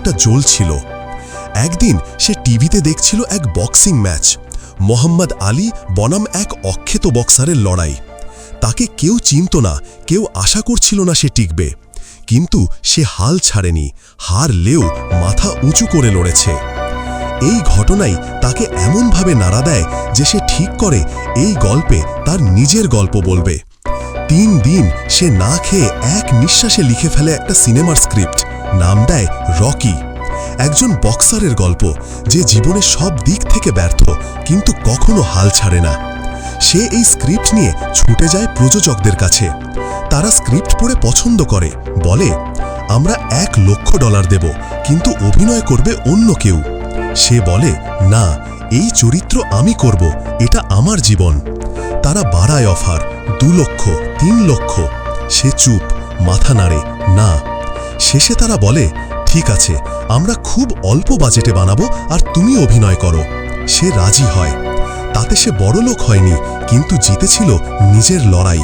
মনটা জ্বলছিল। একদিন সে টিভিতে দেখছিল এক বক্সিং ম্যাচ, মোহাম্মদ আলী বনাম এক অখ্যাত বক্সারের লড়াই। তাকে কেউ চিনত না, কেউ আশা করছিল না সে টিকবে, কিন্তু সে হাল ছাড়েনি, হারলেও মাথা উঁচু করে লড়েছে। এই ঘটনাই তাকে এমনভাবে নাড়া দেয় যে সে ঠিক করে এই গল্পে তার নিজের গল্প বলবে। 3 দিন সে না খেয়ে এক নিঃশ্বাসে লিখে ফেলে একটা সিনেমার স্ক্রিপ্ট, নাম দেয় রকি। একজন বক্সারের গল্প যে জীবনে সব দিক থেকে ব্যর্থ, কিন্তু কখনো হাল ছাড়ে না। সে এই স্ক্রিপ্ট নিয়ে ছুটে যায় প্রযোজকদের কাছে। তারা স্ক্রিপ্ট পড়ে পছন্দ করে, বলে আমরা $1,00,000 দেব, কিন্তু অভিনয় করবে অন্য কেউ। সে বলে না, এই চরিত্র আমি করব, এটা আমার জীবন। তারা বাড়ায় অফার, 2 লক্ষ, 3 লক্ষ। সে চুপ, মাথা নাড়ে না। শেষে তারা বলে ঠিক আছে, আমরা খুব অল্প বাজেটে বানাবো আর তুমি অভিনয় করো। সে রাজি হয়। তাতে সে বড়লোক হয়নি, কিন্তু জিতেছিল নিজের লড়াই।